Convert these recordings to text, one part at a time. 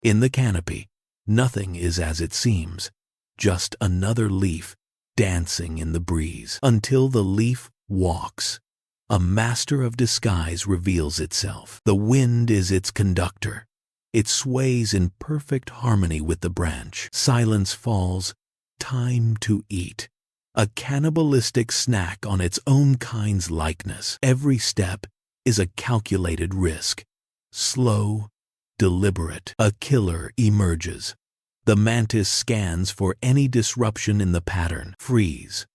In the canopy, nothing is as it seems, just another leaf dancing in the breeze, until the leaf walks. A master of disguise reveals itself. The wind is its conductor. It sways in perfect harmony with the branch. Silence falls. Time to eat. A cannibalistic snack on its own kind's likeness. Every step is a calculated risk. Slow, deliberate, a killer emerges. The mantis scans for any disruption in the pattern. Freeze.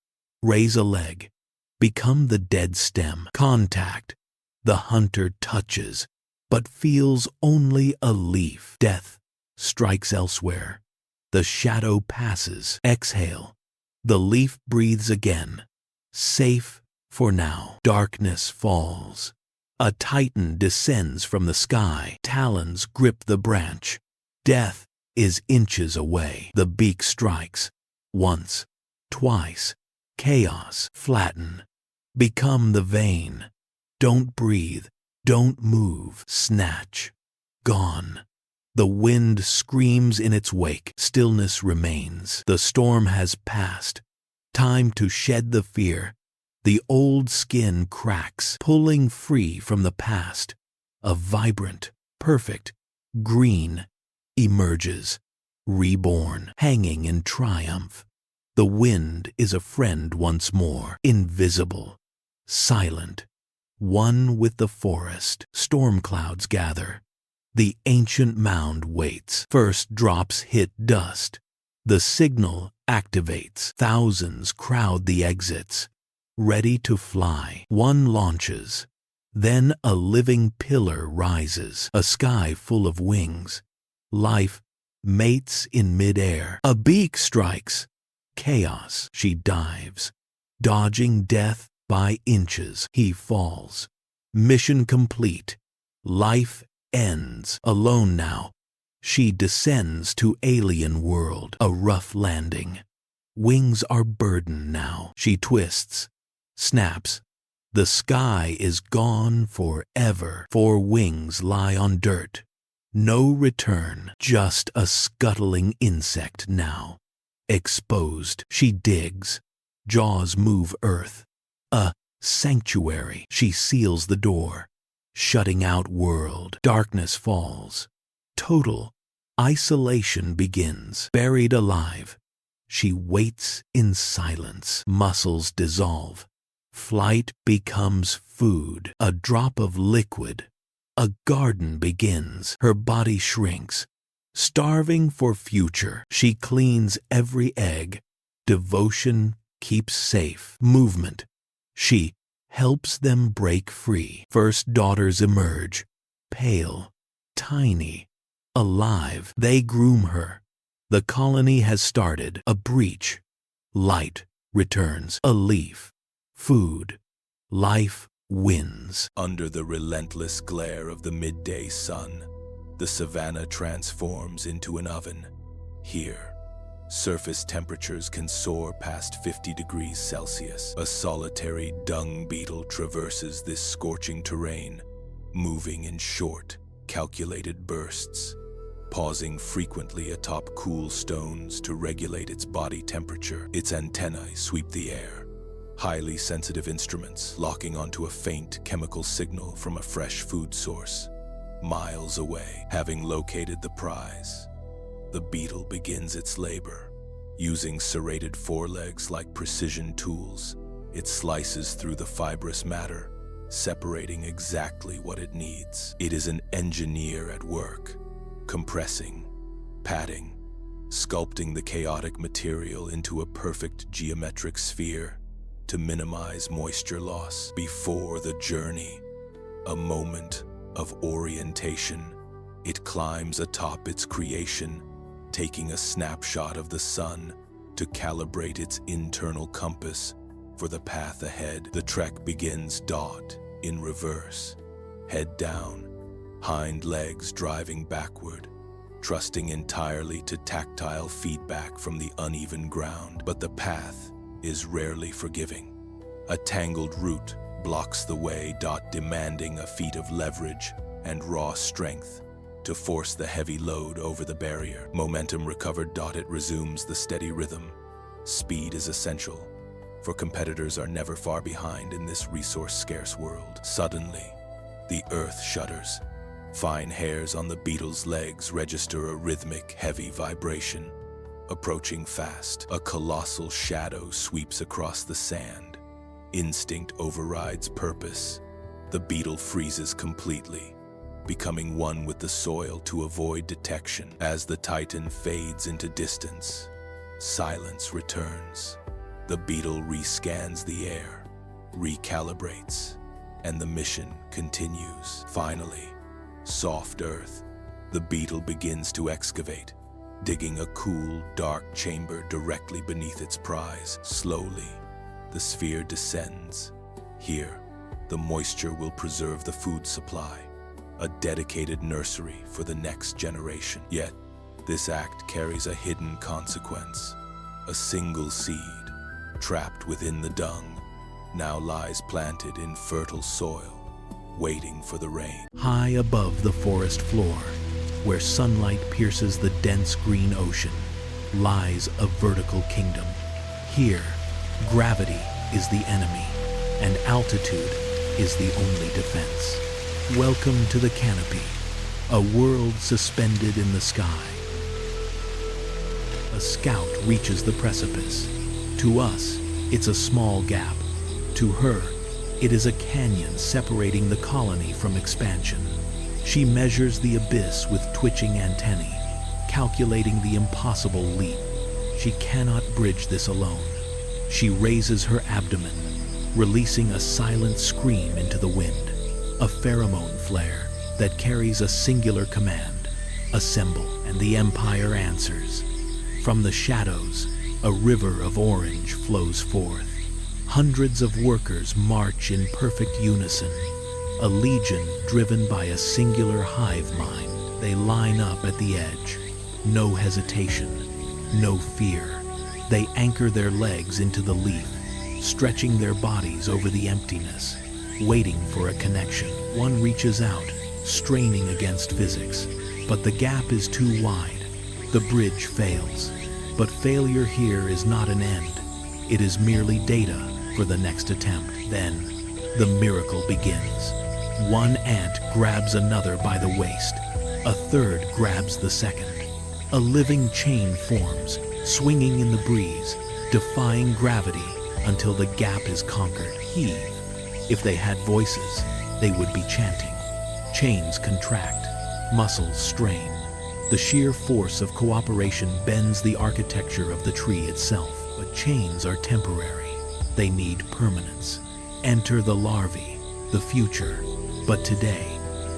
Raise a leg. Become the dead stem. Contact. The hunter touches, but feels only a leaf. Death strikes elsewhere. The shadow passes. Exhale. The leaf breathes again. Safe for now. Darkness falls. A titan descends from the sky. Talons grip the branch. Death is inches away. The beak strikes. Once, twice. Chaos. Flatten. Become the vein. Don't breathe. Don't move. Snatch. Gone. The wind screams in its wake. Stillness remains. The storm has passed. Time to shed the fear. The old skin cracks, pulling free from the past. A vibrant, perfect, green emerges, reborn, hanging in triumph. The wind is a friend once more, invisible, silent, one with the forest. Storm clouds gather. The ancient mound waits. First drops hit dust. The signal activates. Thousands crowd the exits, ready to fly. One launches. Then a living pillar rises. A sky full of wings. Life mates in midair. A beak strikes. Chaos. She dives, dodging death by inches. He falls. Mission complete. Life ends. Alone now, she descends to alien world. A rough landing. Wings are burdened now. She twists, snaps. The sky is gone forever. 4 wings lie on dirt. No return. Just a scuttling insect now. Exposed. She digs. Jaws move earth. A sanctuary. She seals the door, shutting out world. Darkness falls. Total isolation begins. Buried alive, she waits in silence. Muscles dissolve. Flight becomes food. A drop of liquid. A garden begins. Her body shrinks. Starving for future, she cleans every egg. Devotion keeps safe. Movement. She helps them break free. First daughters emerge. Pale, tiny, alive. They groom her. The colony has started. A breach. Light returns. A leaf. Food. Life wins. Under the relentless glare of the midday sun, the savanna transforms into an oven. Here, surface temperatures can soar past 50 degrees Celsius. A solitary dung beetle traverses this scorching terrain, moving in short, calculated bursts, pausing frequently atop cool stones to regulate its body temperature. Its antennae sweep the air, highly sensitive instruments locking onto a faint chemical signal from a fresh food source. Miles away, having located the prize, the beetle begins its labor. Using serrated forelegs like precision tools, it slices through the fibrous matter, separating exactly what it needs. It is an engineer at work, compressing, padding, sculpting the chaotic material into a perfect geometric sphere to minimize moisture loss. Before the journey, a moment of orientation, it climbs atop its creation, taking a snapshot of the sun to calibrate its internal compass for the path ahead. The trek begins in reverse, head down, hind legs driving backward, trusting entirely to tactile feedback from the uneven ground. But the path is rarely forgiving. A tangled root blocks the way, demanding a feat of leverage and raw strength. to force the heavy load over the barrier. Momentum recovered. It resumes the steady rhythm. Speed is essential, for competitors are never far behind in this resource-scarce world. Suddenly, the earth shudders. Fine hairs on the beetle's legs register a rhythmic, heavy vibration. Approaching fast, a colossal shadow sweeps across the sand. Instinct overrides purpose. The beetle freezes completely, becoming one with the soil to avoid detection. As the titan fades into distance, silence returns. The beetle rescans the air, recalibrates, and the mission continues. Finally, soft earth, the beetle begins to excavate, digging a cool, dark chamber directly beneath its prize. Slowly, the sphere descends. Here, the moisture will preserve the food supply, a dedicated nursery for the next generation. Yet, this act carries a hidden consequence. A single seed, trapped within the dung, now lies planted in fertile soil, waiting for the rain. High above the forest floor, where sunlight pierces the dense green ocean, lies a vertical kingdom. Here, gravity is the enemy, and altitude is the only defense. Welcome to the canopy, a world suspended in the sky. A scout reaches the precipice. To us, it's a small gap. To her, it is a canyon separating the colony from expansion. She measures the abyss with twitching antennae, calculating the impossible leap. She cannot bridge this alone. She raises her abdomen, releasing a silent scream into the wind, a pheromone flare that carries a singular command: assemble, and the Empire answers. From the shadows, a river of orange flows forth. Hundreds of workers march in perfect unison, a legion driven by a singular hive mind. They line up at the edge. No hesitation, no fear. They anchor their legs into the leaf, stretching their bodies over the emptiness, waiting for a connection. One reaches out, straining against physics, but the gap is too wide. The bridge fails. But failure here is not an end. It is merely data for the next attempt. Then, the miracle begins. One ant grabs another by the waist. A third grabs the second. A living chain forms, swinging in the breeze, defying gravity until the gap is conquered. Heave. If they had voices, they would be chanting. Chains contract, muscles strain. The sheer force of cooperation bends the architecture of the tree itself. But chains are temporary. They need permanence. Enter the larvae, the future. But today,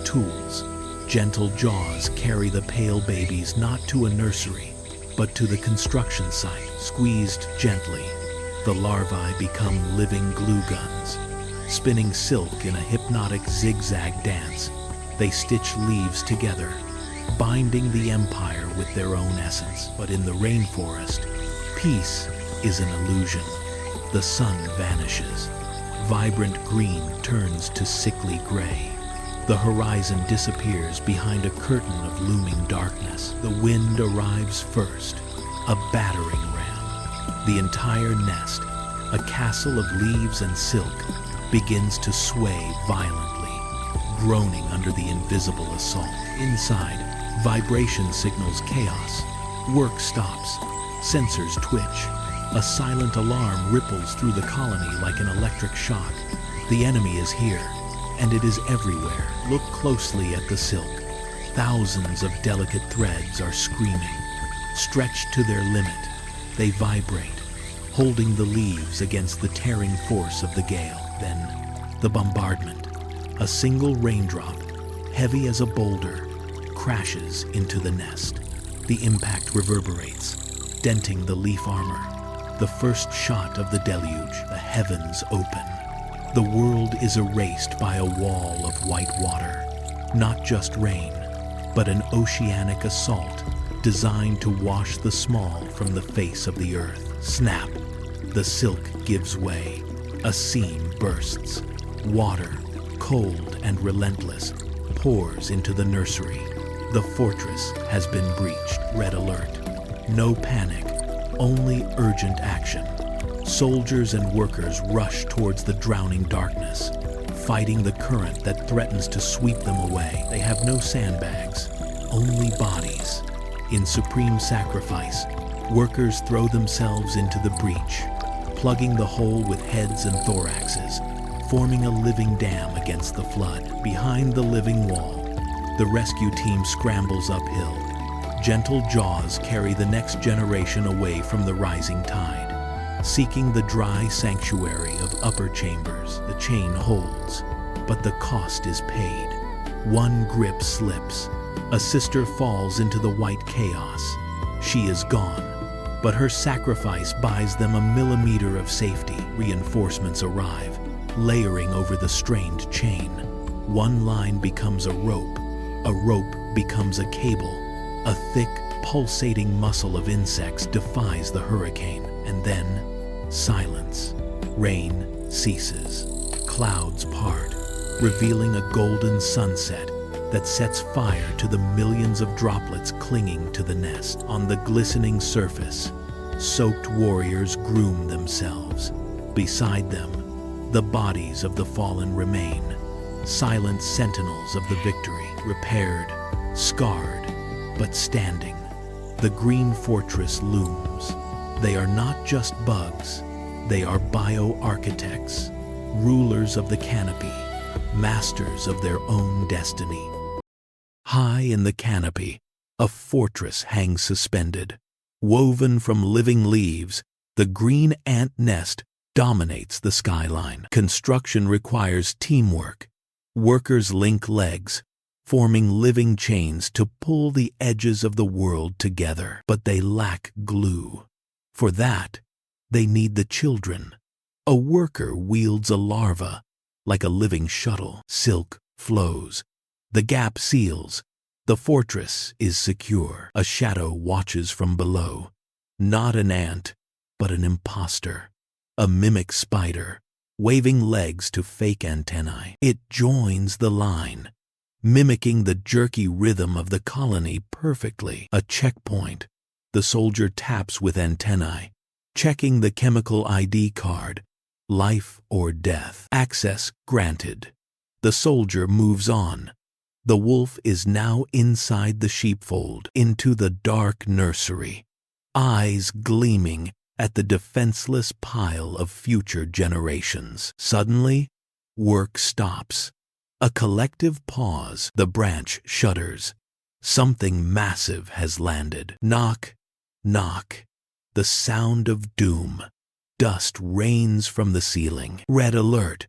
tools, gentle jaws carry the pale babies not to a nursery, but to the construction site. Squeezed gently, the larvae become living glue guns. Spinning silk in a hypnotic zigzag dance, they stitch leaves together, binding the empire with their own essence. But in the rainforest, peace is an illusion. The sun vanishes. Vibrant green turns to sickly gray. The horizon disappears behind a curtain of looming darkness. The wind arrives first, a battering ram. The entire nest, a castle of leaves and silk, begins to sway violently, groaning under the invisible assault. Inside, vibration signals chaos. Work stops. Sensors twitch. A silent alarm ripples through the colony like an electric shock. The enemy is here, and it is everywhere. Look closely at the silk. Thousands of delicate threads are screaming. Stretched to their limit, they vibrate, holding the leaves against the tearing force of the gale. Then, the bombardment. A single raindrop, heavy as a boulder, crashes into the nest. The impact reverberates, denting the leaf armor. The first shot of the deluge, the heavens open. The world is erased by a wall of white water. Not just rain, but an oceanic assault designed to wash the small from the face of the earth. Snap! The silk gives way. A seam bursts. Water, cold and relentless, pours into the nursery. The fortress has been breached. Red alert. No panic, only urgent action. Soldiers and workers rush towards the drowning darkness, fighting the current that threatens to sweep them away. They have no sandbags, only bodies. In supreme sacrifice, workers throw themselves into the breach, plugging the hole with heads and thoraxes, forming a living dam against the flood. Behind the living wall, the rescue team scrambles uphill. Gentle jaws carry the next generation away from the rising tide. Seeking the dry sanctuary of upper chambers, the chain holds, but the cost is paid. One grip slips. A sister falls into the white chaos. She is gone, but her sacrifice buys them a millimeter of safety. Reinforcements arrive, layering over the strained chain. One line becomes a rope becomes a cable. A thick, pulsating muscle of insects defies the hurricane, and then silence. Rain ceases. Clouds part, revealing a golden sunset that sets fire to the millions of droplets clinging to the nest. On the glistening surface, soaked warriors groom themselves. Beside them, the bodies of the fallen remain, silent sentinels of the victory, repaired, scarred, but standing. The green fortress looms. They are not just bugs, they are bioarchitects, rulers of the canopy, masters of their own destiny. High in the canopy, a fortress hangs suspended. Woven from living leaves, the green ant nest dominates the skyline. Construction requires teamwork. Workers link legs, forming living chains to pull the edges of the world together. But they lack glue. For that, they need the children. A worker wields a larva, like a living shuttle. Silk flows. The gap seals. The fortress is secure. A shadow watches from below. Not an ant, but an imposter. A mimic spider, waving legs to fake antennae. It joins the line, mimicking the jerky rhythm of the colony perfectly. A checkpoint. The soldier taps with antennae, checking the chemical ID card. Life or death. Access granted. The soldier moves on. The wolf is now inside the sheepfold, into the dark nursery, eyes gleaming at the defenseless pile of future generations. Suddenly, work stops. A collective pause. The branch shudders. Something massive has landed. Knock, knock. The sound of doom. Dust rains from the ceiling. Red alert.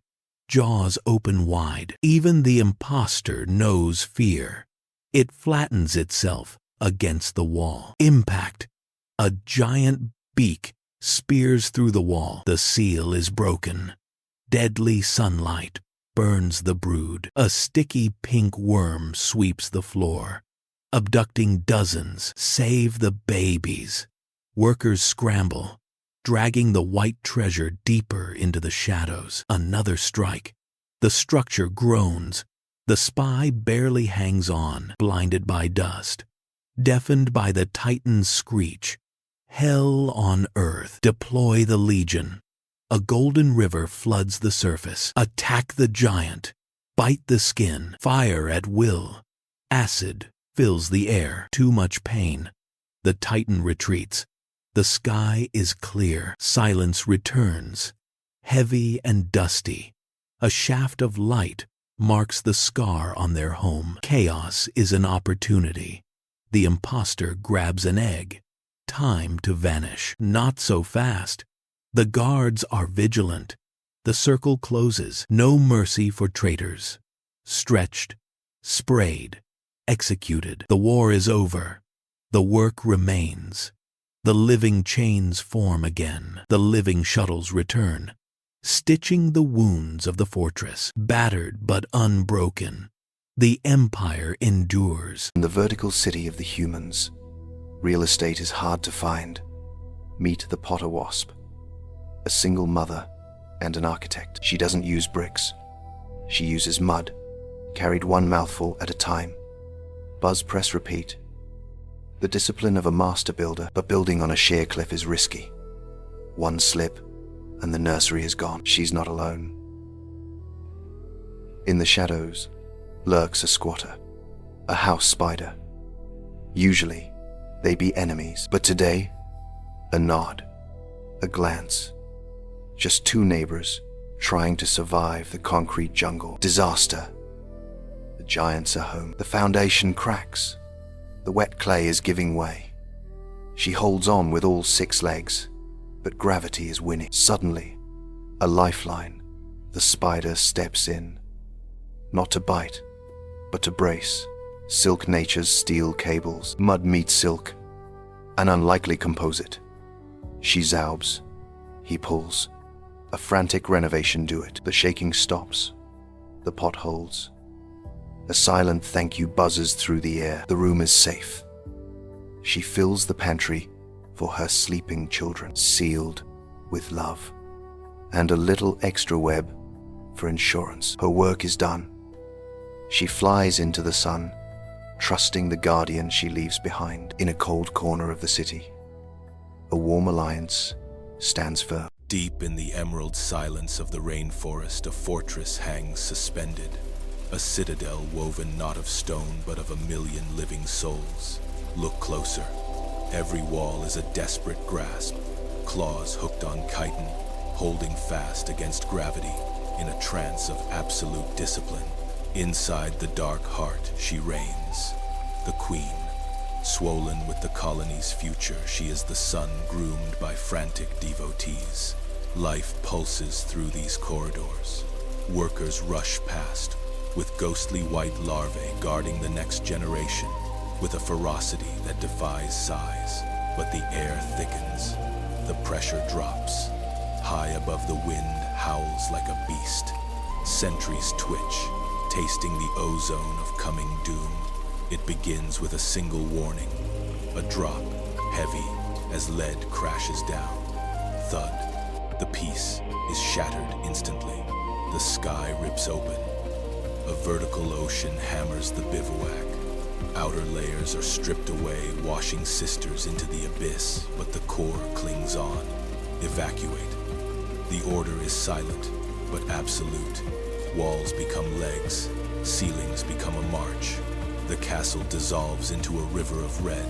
Jaws open wide. Even the imposter knows fear. It flattens itself against the wall. Impact. A giant beak spears through the wall. The seal is broken. Deadly sunlight burns the brood. A sticky pink worm sweeps the floor, abducting dozens. Save the babies. Workers scramble, dragging the white treasure deeper into the shadows. Another strike. The structure groans. The spy barely hangs on, blinded by dust, deafened by the Titan's screech. Hell on earth. Deploy the Legion. A golden river floods the surface. Attack the giant. Bite the skin. Fire at will. Acid fills the air. Too much pain. The Titan retreats. The sky is clear. Silence returns, heavy and dusty. A shaft of light marks the scar on their home. Chaos is an opportunity. The imposter grabs an egg. Time to vanish. Not so fast. The guards are vigilant. The circle closes. No mercy for traitors. Stretched, sprayed, executed. The war is over. The work remains. The living chains form again. The living shuttles return, stitching the wounds of the fortress. Battered but unbroken, the empire endures. In the vertical city of the humans, real estate is hard to find. Meet the Potter Wasp, a single mother and an architect. She doesn't use bricks. She uses mud, carried one mouthful at a time. Buzz, press, repeat. The discipline of a master builder, but building on a sheer cliff is risky. One slip, and the nursery is gone. She's not alone. In the shadows lurks a squatter, a house spider. Usually, they be enemies, but today, a nod, a glance. Just two neighbors trying to survive the concrete jungle. Disaster. The giants are home. The foundation cracks. The wet clay is giving way. She holds on with all 6 legs, but gravity is winning. Suddenly, a lifeline. The spider steps in. Not to bite, but to brace. Silk nature's steel cables. Mud meets silk. An unlikely composite. She zaubs. He pulls. A frantic renovation do it. The shaking stops. The pot holds. A silent thank you buzzes through the air. The room is safe. She fills the pantry for her sleeping children, sealed with love. And a little extra web for insurance. Her work is done. She flies into the sun, trusting the guardian she leaves behind. In a cold corner of the city, a warm alliance stands firm. Deep in the emerald silence of the rainforest, a fortress hangs suspended. A citadel woven not of stone, but of 1,000,000 living souls. Look closer. Every wall is a desperate grasp, claws hooked on chitin, holding fast against gravity in a trance of absolute discipline. Inside the dark heart, she reigns, the queen. Swollen with the colony's future, she is the sun groomed by frantic devotees. Life pulses through these corridors. Workers rush past, with ghostly white larvae guarding the next generation, with a ferocity that defies size. But the air thickens, the pressure drops. High above the wind howls like a beast. Sentries twitch, tasting the ozone of coming doom. It begins with a single warning, a drop, heavy as lead crashes down. Thud. The peace is shattered instantly. The sky rips open. A vertical ocean hammers the bivouac. Outer layers are stripped away, washing sisters into the abyss, but the core clings on. Evacuate. The order is silent, but absolute. Walls become legs, ceilings become a march. The castle dissolves into a river of red,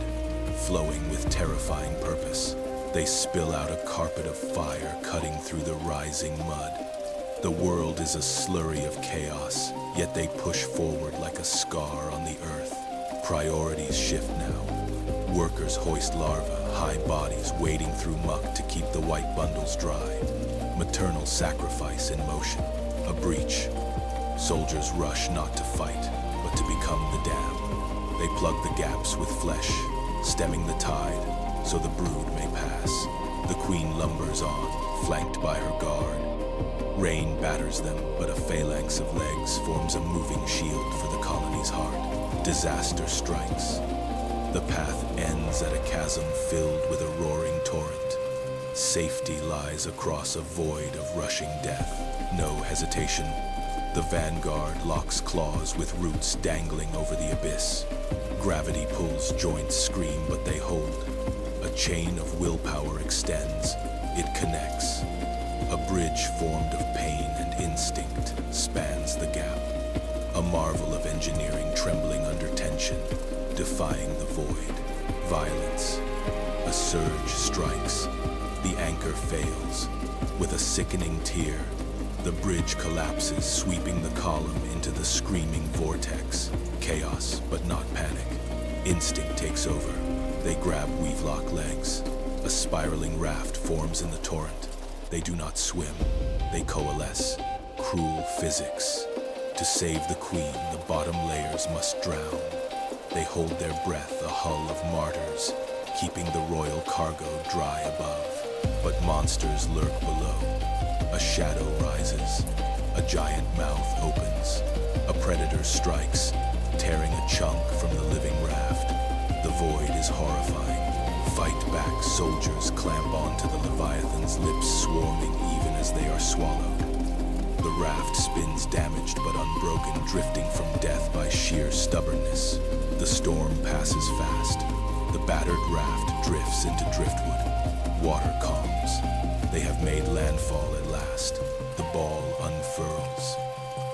flowing with terrifying purpose. They spill out a carpet of fire cutting through the rising mud. The world is a slurry of chaos, yet they push forward like a scar on the earth. Priorities shift now. Workers hoist larvae, high bodies wading through muck to keep the white bundles dry. Maternal sacrifice in motion, a breach. Soldiers rush not to fight, but to become the dam. They plug the gaps with flesh, stemming the tide, so the brood may pass. The queen lumbers on, flanked by her guard. Rain batters them, but a phalanx of legs forms a moving shield for the colony's heart. Disaster strikes. The path ends at a chasm filled with a roaring torrent. Safety lies across a void of rushing death. No hesitation. The vanguard locks claws with roots dangling over the abyss. Gravity pulls, joints scream, but they hold. A chain of willpower extends. It connects. A bridge formed of pain and instinct spans the gap. A marvel of engineering trembling under tension, defying the void. Violence. A surge strikes. The anchor fails. With a sickening tear, the bridge collapses, sweeping the column into the screaming vortex. Chaos, but not panic. Instinct takes over. They grab weave-lock legs. A spiraling raft forms in the torrent. They do not swim. They coalesce. Cruel physics. To save the queen, the bottom layers must drown. They hold their breath, a hull of martyrs, keeping the royal cargo dry above. But monsters lurk below. A shadow rises. A giant mouth opens. A predator strikes, tearing a chunk from the living raft. The void is horrifying. Fight back, soldiers clamp onto the Leviathan's lips, swarming even as they are swallowed. The raft spins damaged but unbroken, drifting from death by sheer stubbornness. The storm passes fast. The battered raft drifts into driftwood. Water calms. They have made landfall at last. The ball unfurls.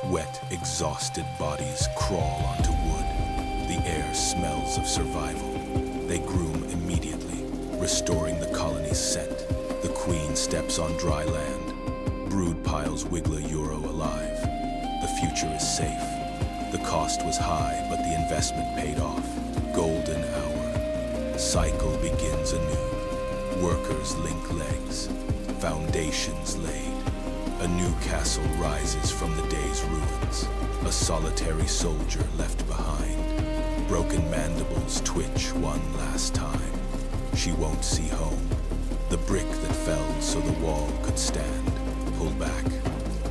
Wet, exhausted bodies crawl onto wood. The air smells of survival. They groom immediately, restoring the colony's scent. The queen steps on dry land. Brood piles wiggle a euro alive. The future is safe. The cost was high, but the investment paid off. Golden hour. Cycle begins anew. Workers link legs. Foundations laid. A new castle rises from the day's ruins. A solitary soldier left behind. Broken mandibles twitch one last time. She won't see home. The brick that fell so the wall could stand. Pull back.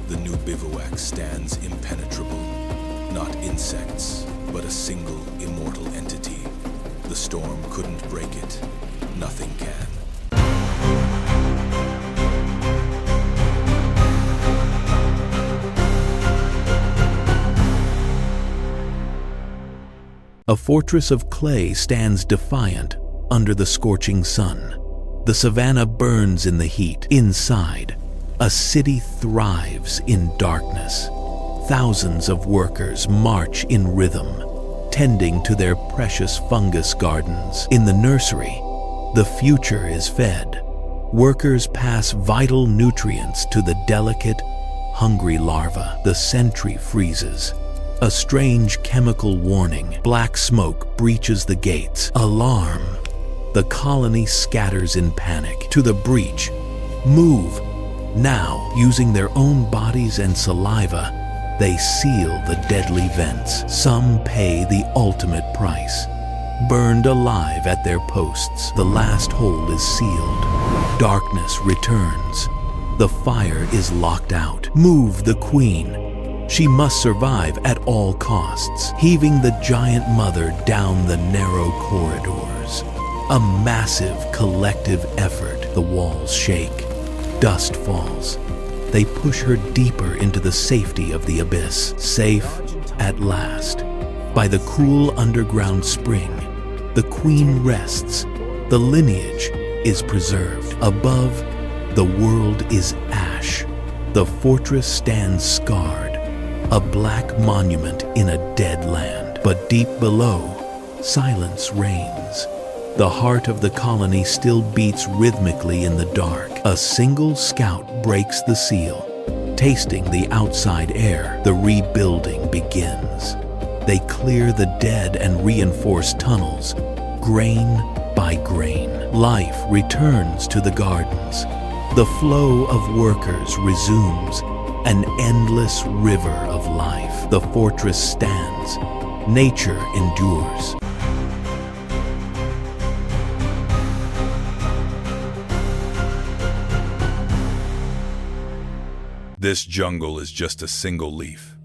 The new bivouac stands impenetrable. Not insects, but a single immortal entity. The storm couldn't break it. Nothing can. A fortress of clay stands defiant under the scorching sun. The savannah burns in the heat. Inside, a city thrives in darkness. Thousands of workers march in rhythm, tending to their precious fungus gardens. In the nursery, the future is fed. Workers pass vital nutrients to the delicate, hungry larva. The sentry freezes. A strange chemical warning. Black smoke breaches the gates. Alarm. The colony scatters in panic. To the breach. Move. Now, using their own bodies and saliva, they seal the deadly vents. Some pay the ultimate price. Burned alive at their posts, the last hole is sealed. Darkness returns. The fire is locked out. Move the queen. She must survive at all costs, heaving the giant mother down the narrow corridors. A massive collective effort. The walls shake. Dust falls. They push her deeper into the safety of the abyss. Safe at last. By the cool underground spring, the queen rests. The lineage is preserved. Above, the world is ash. The fortress stands scarred, a black monument in a dead land. But deep below, silence reigns. The heart of the colony still beats rhythmically in the dark. A single scout breaks the seal. Tasting the outside air, the rebuilding begins. They clear the dead and reinforce tunnels, grain by grain. Life returns to the gardens. The flow of workers resumes, an endless river of life. The fortress stands. Nature endures. This jungle is just a single leaf.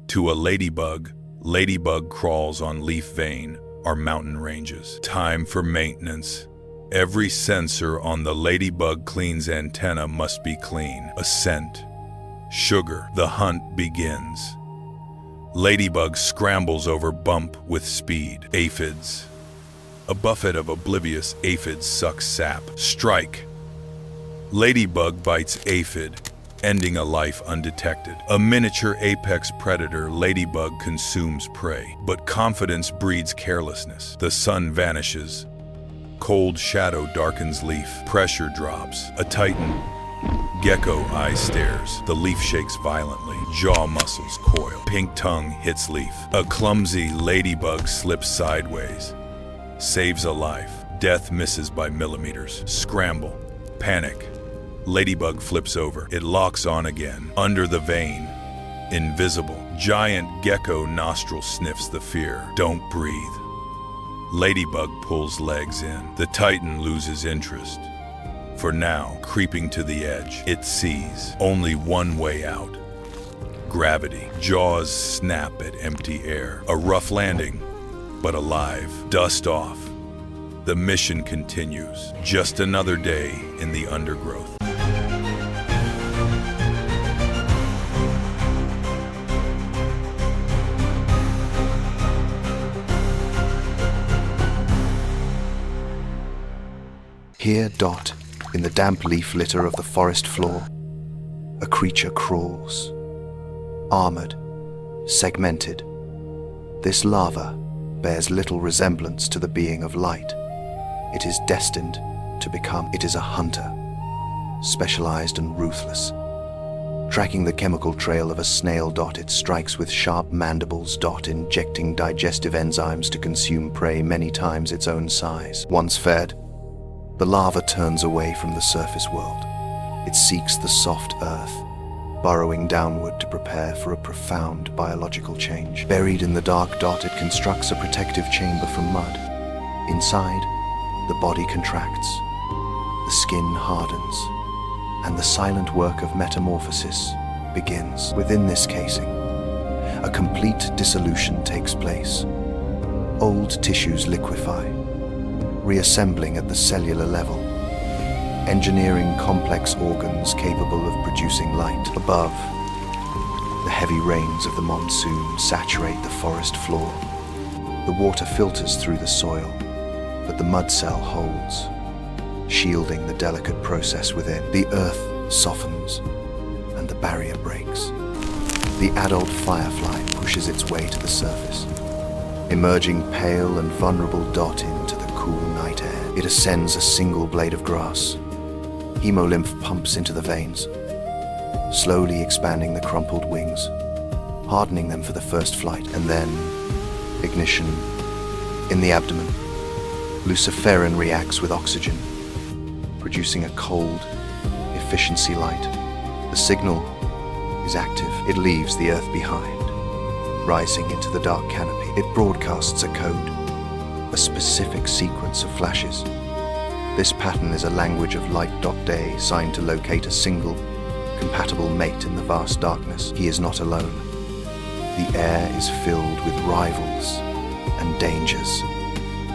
To a ladybug, ladybug crawls on leaf vein are mountain ranges. Time for maintenance. Every sensor on the ladybug clean's antenna must be clean. A scent. Sugar. The hunt begins. Ladybug scrambles over bump with speed. Aphids. A buffet of oblivious aphids sucks sap. Strike. Ladybug bites aphid, ending a life undetected. A miniature apex predator, ladybug consumes prey, but confidence breeds carelessness. The sun vanishes. Cold shadow darkens leaf. Pressure drops. A titan. Gecko eye stares. The leaf shakes violently. Jaw muscles coil. Pink tongue hits leaf. A clumsy ladybug slips sideways. Saves a life. Death misses by millimeters. Scramble. Panic. Ladybug flips over. It locks on again. Under the vein. Invisible. Giant gecko nostril sniffs the fear. Don't breathe. Ladybug pulls legs in. The titan loses interest. For now, creeping to the edge, it sees only one way out. Gravity. Jaws snap at empty air. A rough landing, but alive. Dust off. The mission continues. Just another day in the undergrowth. Here, Dot, in the damp leaf litter of the forest floor, a creature crawls. Armored, segmented. This larva bears little resemblance to the being of light. It is destined to become. It is a hunter, specialized and ruthless. Tracking the chemical trail of a snail, Dot, it strikes with sharp mandibles, Dot, injecting digestive enzymes to consume prey many times its own size. Once fed, the larva turns away from the surface world. It seeks the soft earth, burrowing downward to prepare for a profound biological change. Buried in the dark, Dot, it constructs a protective chamber from mud. Inside, the body contracts, the skin hardens, and the silent work of metamorphosis begins. Within this casing, a complete dissolution takes place. Old tissues liquefy, reassembling at the cellular level, engineering complex organs capable of producing light. Above, the heavy rains of the monsoon saturate the forest floor. The water filters through the soil, but the mud cell holds, shielding the delicate process within. The earth softens, and the barrier breaks. The adult firefly pushes its way to the surface, emerging pale and vulnerable, Dot, into the cool night air. It ascends a single blade of grass. Hemolymph pumps into the veins, slowly expanding the crumpled wings, hardening them for the first flight, and then ignition in the abdomen. Luciferin reacts with oxygen, producing a cold, efficiency light. The signal is active. It leaves the Earth behind, rising into the dark canopy. It broadcasts a code, a specific sequence of flashes. This pattern is a language of light. Day, signed to locate a single, compatible mate in the vast darkness. He is not alone. The air is filled with rivals and dangers.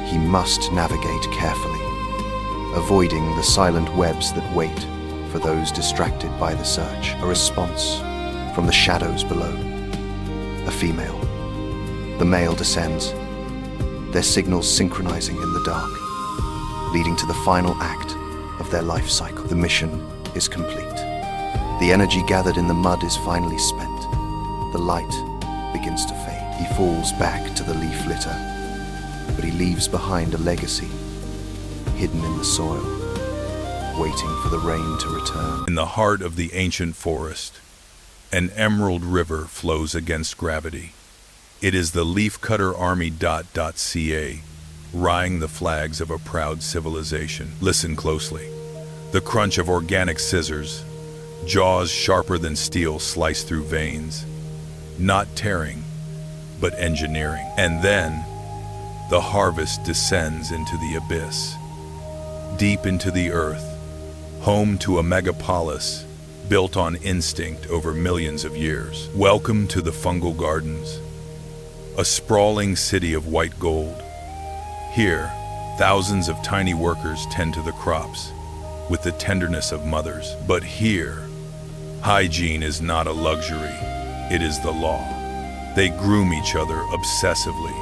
He must navigate carefully, avoiding the silent webs that wait for those distracted by the search. A response from the shadows below. A female. The male descends, their signals synchronizing in the dark, leading to the final act of their life cycle. The mission is complete. The energy gathered in the mud is finally spent. The light begins to fade. He falls back to the leaf litter, but he leaves behind a legacy, hidden in the soil, waiting for the rain to return. In the heart of the ancient forest, an emerald river flows against gravity. It is the leafcutter army. .ca, raying the flags of a proud civilization. Listen closely. The crunch of organic scissors, jaws sharper than steel slice through veins, not tearing, but engineering. And then, the harvest descends into the abyss, deep into the earth, home to a megapolis built on instinct over millions of years. Welcome to the fungal gardens, a sprawling city of white gold. Here, thousands of tiny workers tend to the crops with the tenderness of mothers. But here, hygiene is not a luxury, it is the law. They groom each other obsessively,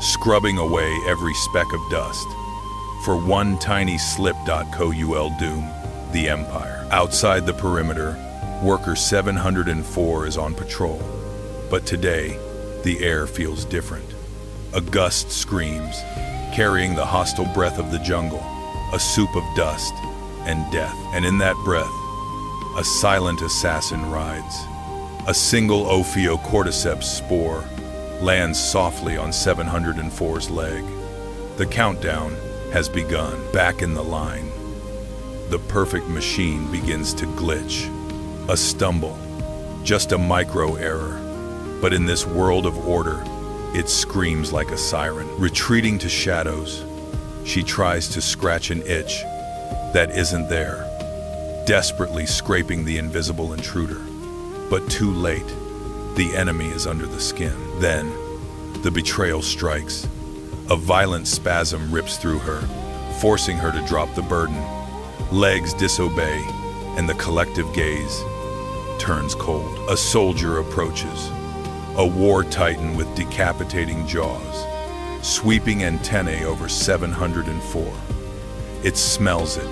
scrubbing away every speck of dust for one tiny slip. Coul doom the empire. Outside the perimeter, worker 704 is on patrol. But today, the air feels different. A gust screams, carrying the hostile breath of the jungle, a soup of dust and death. And in that breath, a silent assassin rides. A single Ophiocordyceps spore lands softly on 704's leg. The countdown has begun. Back in the line, the perfect machine begins to glitch. A stumble, just a micro error. But in this world of order, it screams like a siren. Retreating to shadows, she tries to scratch an itch that isn't there, desperately scraping the invisible intruder. But too late, the enemy is under the skin. Then, the betrayal strikes. A violent spasm rips through her, forcing her to drop the burden. Legs disobey, and the collective gaze turns cold. A soldier approaches, a war titan with decapitating jaws, sweeping antennae over 704. It smells it.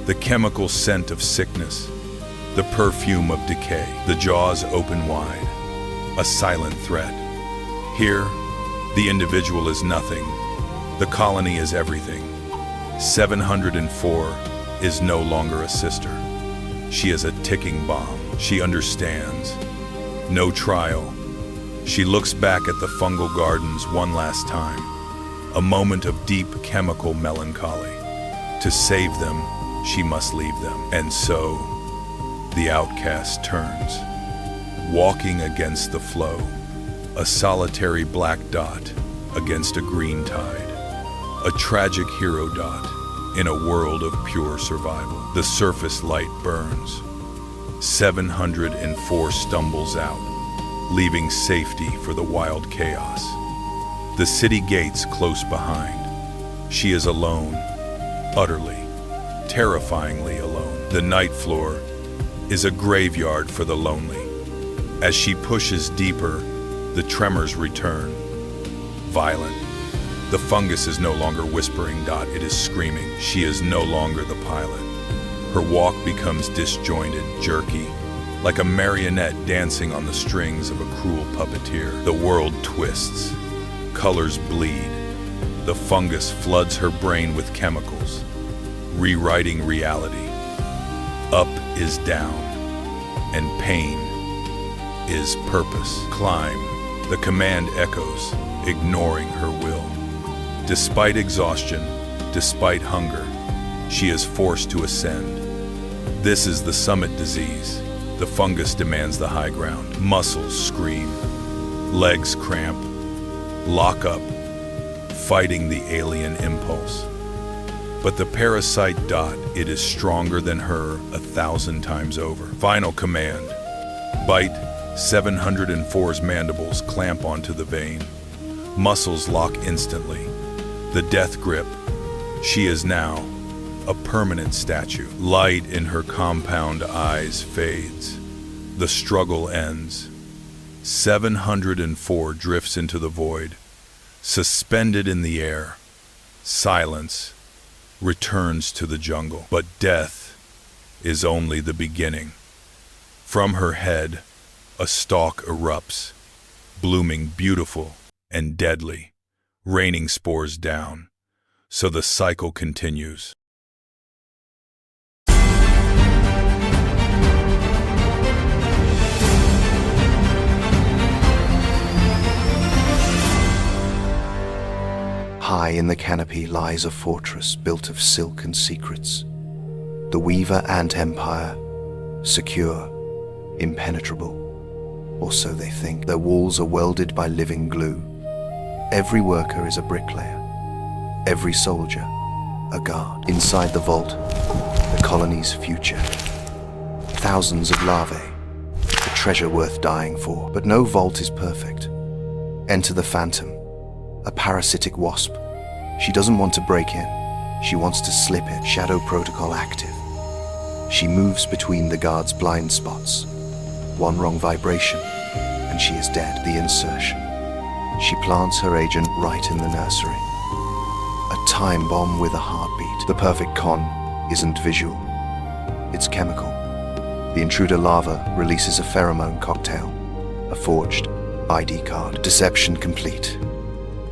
The chemical scent of sickness, the perfume of decay. The jaws open wide, a silent threat. Here, the individual is nothing. The colony is everything. 704 is no longer a sister. She is a ticking bomb. She understands. No trial. She looks back at the fungal gardens one last time. A moment of deep chemical melancholy. To save them, she must leave them. And so, the outcast turns, walking against the flow, a solitary black dot against a green tide, a tragic hero dot in a world of pure survival. The surface light burns. 704 stumbles out, leaving safety for the wild chaos. The city gates close behind. She is alone, utterly, terrifyingly alone. The night floor is a graveyard for the lonely. As she pushes deeper, the tremors return, violent. The fungus is no longer whispering, it is screaming. She is no longer the pilot. Her walk becomes disjointed, jerky, like a marionette dancing on the strings of a cruel puppeteer. The world twists, colors bleed. The fungus floods her brain with chemicals, rewriting reality. Up is down, and pain is purpose. Climb, the command echoes, ignoring her will. Despite exhaustion, despite hunger, she is forced to ascend. This is the summit disease. The fungus demands the high ground. Muscles scream, legs cramp, lock up, fighting the alien impulse. But the parasite dot, it is stronger than her 1,000 times over. Final command. Bite. 704's mandibles clamp onto the vein. Muscles lock instantly. The death grip. She is now a permanent statue. Light in her compound eyes fades. The struggle ends. 704 drifts into the void, suspended in the air. Silence returns to the jungle. But death is only the beginning. From her head, a stalk erupts, blooming beautiful and deadly, raining spores down. So the cycle continues. High in the canopy lies a fortress built of silk and secrets. The Weaver Ant Empire, secure, impenetrable. Or so they think. Their walls are welded by living glue. Every worker is a bricklayer. Every soldier, a guard. Inside the vault, the colony's future. Thousands of larvae, a treasure worth dying for. But no vault is perfect. Enter the Phantom, a parasitic wasp. She doesn't want to break in. She wants to slip in. Shadow protocol active. She moves between the guard's blind spots. One wrong vibration, and she is dead. The insertion. She plants her agent right in the nursery. A time bomb with a heartbeat. The perfect con isn't visual. It's chemical. The intruder larva releases a pheromone cocktail. A forged ID card. Deception complete.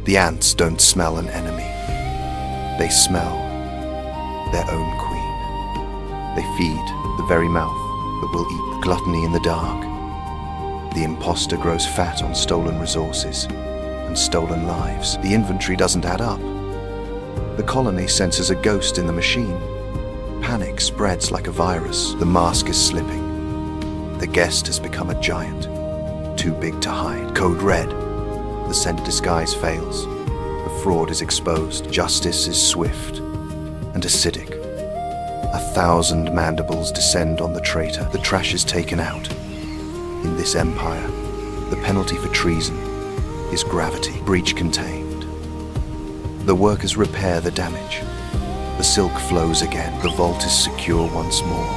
The ants don't smell an enemy. They smell their own queen. They feed the very mouth that will eat. The gluttony in the dark. The imposter grows fat on stolen resources and stolen lives. The inventory doesn't add up. The colony senses a ghost in the machine. Panic spreads like a virus. The mask is slipping. The guest has become a giant, too big to hide. Code red. The scent disguise fails. The fraud is exposed. Justice is swift and acidic. 1,000 mandibles descend on the traitor. The trash is taken out. In this empire, the penalty for treason is gravity. Breach contained. The workers repair the damage. The silk flows again. The vault is secure once more.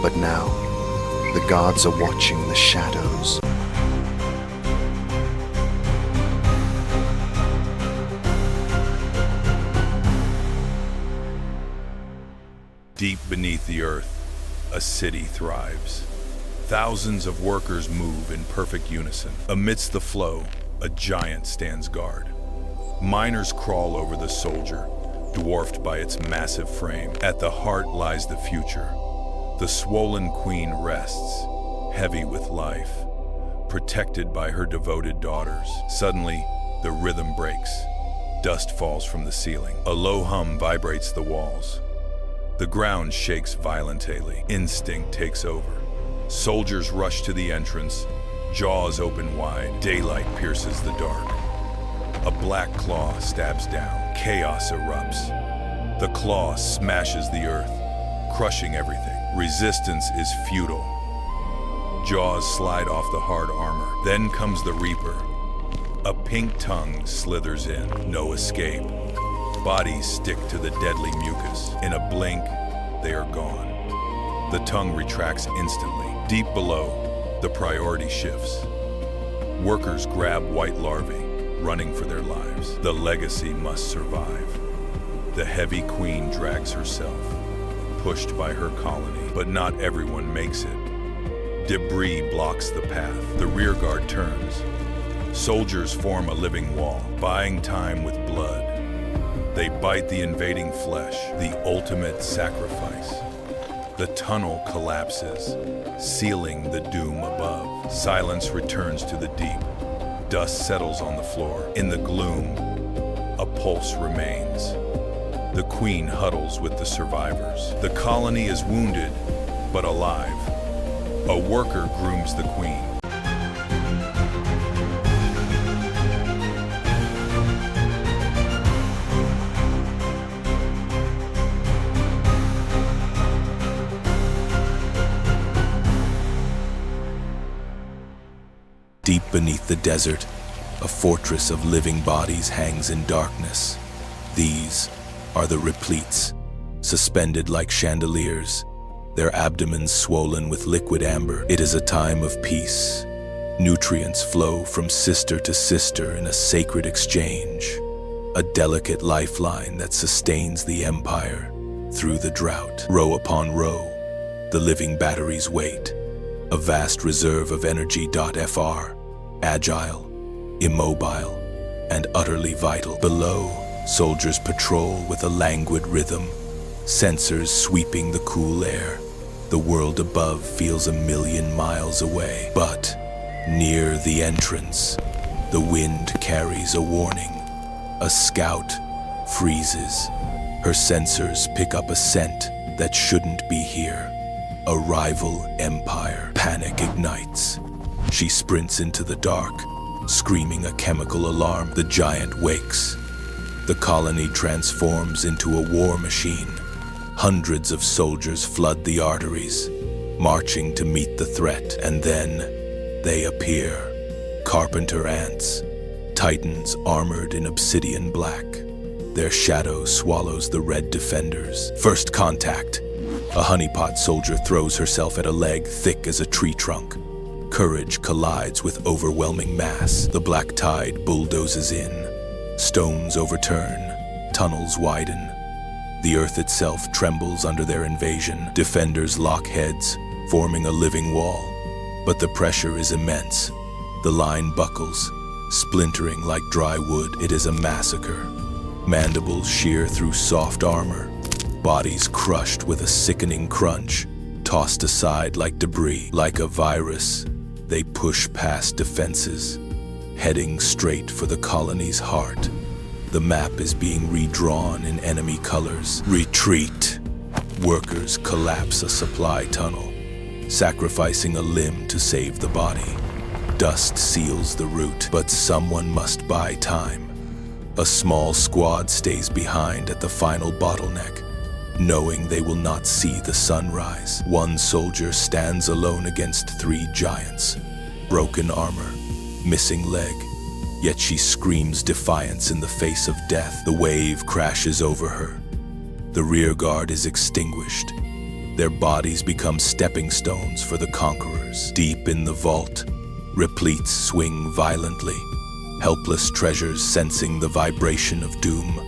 But now, the guards are watching the shadows. Deep beneath the earth, a city thrives. Thousands of workers move in perfect unison. Amidst the flow, a giant stands guard. Miners crawl over the soldier, dwarfed by its massive frame. At the heart lies the future. The swollen queen rests, heavy with life, protected by her devoted daughters. Suddenly, the rhythm breaks. Dust falls from the ceiling. A low hum vibrates the walls. The ground shakes violently. Instinct takes over. Soldiers rush to the entrance, jaws open wide. Daylight pierces the dark. A black claw stabs down. Chaos erupts. The claw smashes the earth, crushing everything. Resistance is futile. Jaws slide off the hard armor. Then comes the Reaper. A pink tongue slithers in. No escape. Bodies stick to the deadly mucus. In a blink, they are gone. The tongue retracts instantly. Deep below, the priority shifts. Workers grab white larvae, running for their lives. The legacy must survive. The heavy queen drags herself, pushed by her colony, but not everyone makes it. Debris blocks the path. The rearguard turns. Soldiers form a living wall, buying time with blood. They bite the invading flesh, the ultimate sacrifice. The tunnel collapses, sealing the doom above. Silence returns to the deep. Dust settles on the floor. In the gloom, a pulse remains. The queen huddles with the survivors. The colony is wounded, but alive. A worker grooms the queen. Deep beneath the desert, a fortress of living bodies hangs in darkness. These are the repletes, suspended like chandeliers, their abdomens swollen with liquid amber. It is a time of peace. Nutrients flow from sister to sister in a sacred exchange, a delicate lifeline that sustains the empire through the drought. Row upon row, the living batteries wait, a vast reserve of energy. Fr, agile, immobile, and utterly vital. Below, soldiers patrol with a languid rhythm, sensors sweeping the cool air. The world above feels 1,000,000 miles away. But near the entrance, the wind carries a warning. A scout freezes. Her sensors pick up a scent that shouldn't be here. A rival empire. Panic ignites. She sprints into the dark, screaming a chemical alarm. The giant wakes. The colony transforms into a war machine. Hundreds of soldiers flood the arteries, marching to meet the threat. And then they appear. Carpenter ants, titans armored in obsidian black. Their shadow swallows the red defenders. First contact. A honeypot soldier throws herself at a leg thick as a tree trunk. Courage collides with overwhelming mass. The black tide bulldozes in. Stones overturn. Tunnels widen. The earth itself trembles under their invasion. Defenders lock heads, forming a living wall. But the pressure is immense. The line buckles, splintering like dry wood. It is a massacre. Mandibles shear through soft armor. Bodies crushed with a sickening crunch, tossed aside like debris. Like a virus, they push past defenses, heading straight for the colony's heart. The map is being redrawn in enemy colors. Retreat. Workers collapse a supply tunnel, sacrificing a limb to save the body. Dust seals the route, but someone must buy time. A small squad stays behind at the final bottleneck, knowing they will not see the sunrise. One soldier stands alone against 3 giants. Broken armor, missing leg, yet she screams defiance in the face of death. The wave crashes over her. The rear guard is extinguished. Their bodies become stepping stones for the conquerors. Deep in the vault, repletes swing violently, helpless treasures sensing the vibration of doom.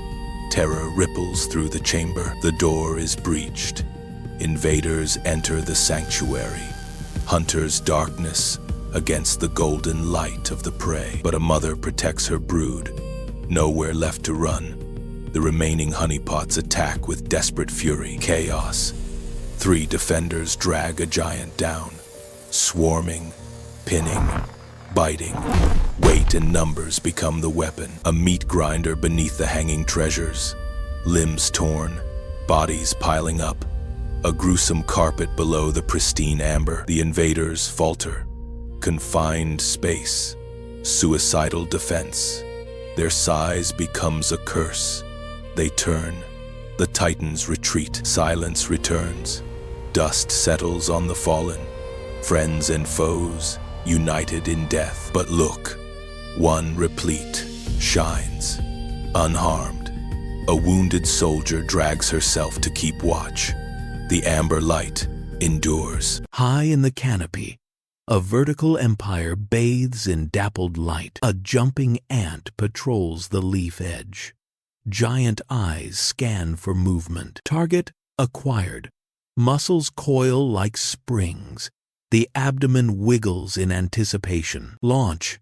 Terror ripples through the chamber. The door is breached. Invaders enter the sanctuary. Hunters' darkness against the golden light of the prey. But a mother protects her brood. Nowhere left to run. The remaining honeypots attack with desperate fury. Chaos. 3 defenders drag a giant down. Swarming, pinning, biting. Weight and numbers become the weapon. A meat grinder beneath the hanging treasures. Limbs torn, bodies piling up. A gruesome carpet below the pristine amber. The invaders falter. Confined space. Suicidal defense. Their size becomes a curse. They turn. The titans retreat. Silence returns. Dust settles on the fallen. Friends and foes, united in death. But look, one replete shines, unharmed. A wounded soldier drags herself to keep watch. The amber light endures. High in the canopy, a vertical empire bathes in dappled light. A jumping ant patrols the leaf edge. Giant eyes scan for movement. Target acquired. Muscles coil like springs. The abdomen wiggles in anticipation. Launch.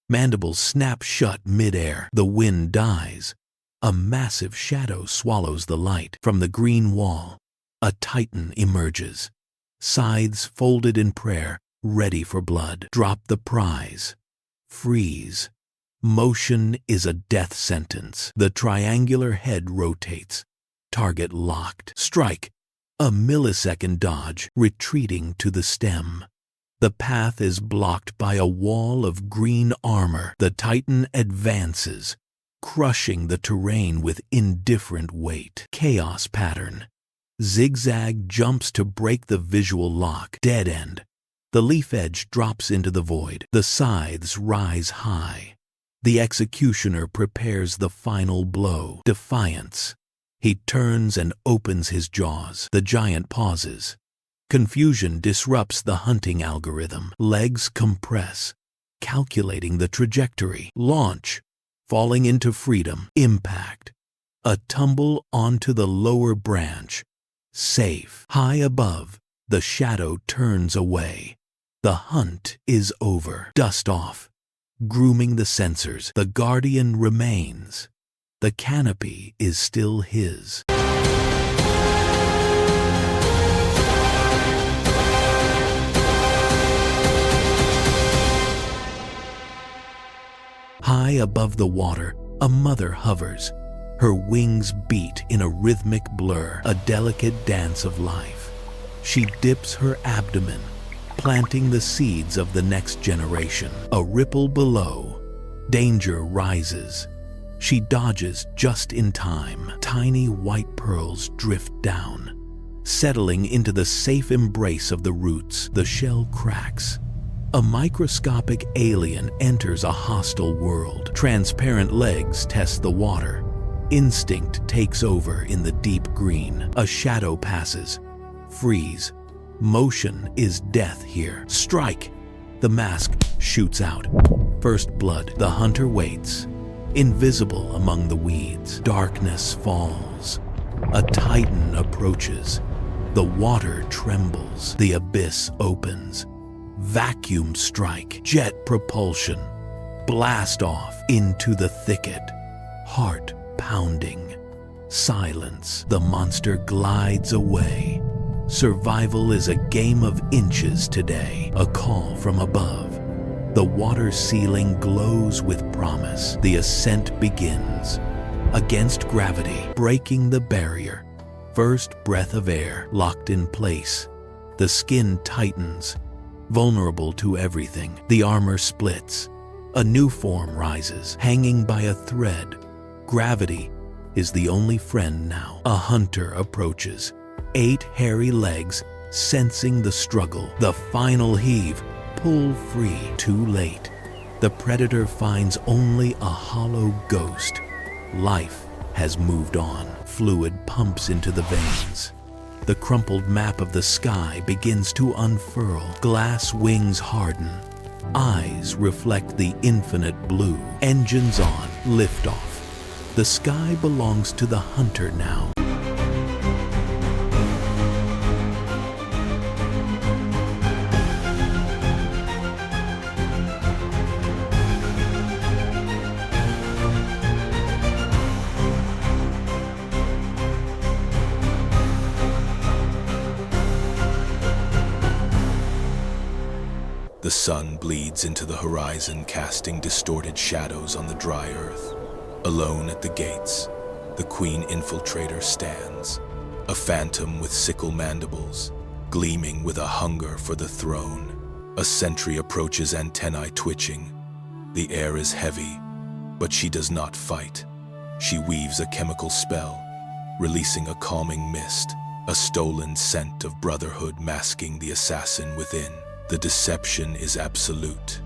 Mandibles snap shut midair. The wind dies. A massive shadow swallows the light. From the green wall, a titan emerges. Scythes folded in prayer, ready for blood. Drop the prize. Freeze. Motion is a death sentence. The triangular head rotates. Target locked. Strike. A millisecond dodge, retreating to the stem. The path is blocked by a wall of green armor. The titan advances, crushing the terrain with indifferent weight. Chaos pattern. Zigzag jumps to break the visual lock. Dead end. The leaf edge drops into the void. The scythes rise high. The executioner prepares the final blow. Defiance. He turns and opens his jaws. The giant pauses. Confusion disrupts the hunting algorithm. Legs compress, calculating the trajectory. Launch. Falling into freedom. Impact. A tumble onto the lower branch. Safe. High above, the shadow turns away. The hunt is over. Dust off. Grooming the sensors. The guardian remains. The canopy is still his. High above the water, a mother hovers. Her wings beat in a rhythmic blur, a delicate dance of life. She dips her abdomen, planting the seeds of the next generation. A ripple below. Danger rises. She dodges just in time. Tiny white pearls drift down, settling into the safe embrace of the roots. The shell cracks. A microscopic alien enters a hostile world. Transparent legs test the water. Instinct takes over in the deep green. A shadow passes. Freeze. Motion is death here. Strike. The mask shoots out. First blood. The hunter waits. Invisible among the weeds. Darkness falls. A titan approaches. The water trembles. The abyss opens. Vacuum strike. Jet propulsion. Blast off into the thicket. Heart pounding. Silence. The monster glides away. Survival is a game of inches today. A call from above. The water ceiling glows with promise. The ascent begins. Against gravity, breaking the barrier. First breath of air locked in place. The skin tightens, vulnerable to everything. The armor splits. A new form rises, hanging by a thread. Gravity is the only friend now. A hunter approaches. 8 hairy legs, sensing the struggle. The final heave. Pull free. Too late. The predator finds only a hollow ghost. Life has moved on. Fluid pumps into the veins. The crumpled map of the sky begins to unfurl. Glass wings harden. Eyes reflect the infinite blue. Engines on. Liftoff. The sky belongs to the hunter now. The sun bleeds into the horizon, casting distorted shadows on the dry earth. Alone at the gates, the queen infiltrator stands, a phantom with sickle mandibles, gleaming with a hunger for the throne. A sentry approaches, antennae twitching. The air is heavy, but she does not fight. She weaves a chemical spell, releasing a calming mist, a stolen scent of brotherhood masking the assassin within. The deception is absolute.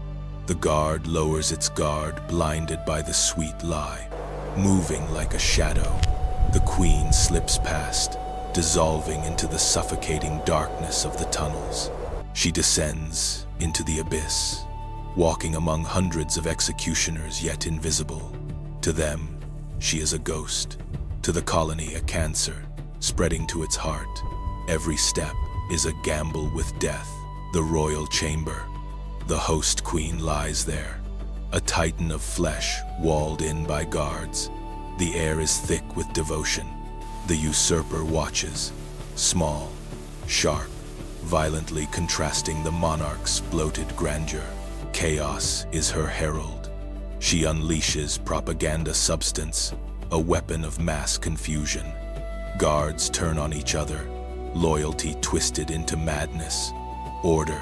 The guard lowers its guard, blinded by the sweet lie. Moving like a shadow, the queen slips past, dissolving into the suffocating darkness of the tunnels. She descends into the abyss, walking among hundreds of executioners yet invisible. To them, she is a ghost. To the colony, a cancer, spreading to its heart. Every step is a gamble with death. The royal chamber. The host queen lies there, a titan of flesh walled in by guards. The air is thick with devotion. The usurper watches, small, sharp, violently contrasting the monarch's bloated grandeur. Chaos is her herald. She unleashes propaganda substance, a weapon of mass confusion. Guards turn on each other, loyalty twisted into madness. Order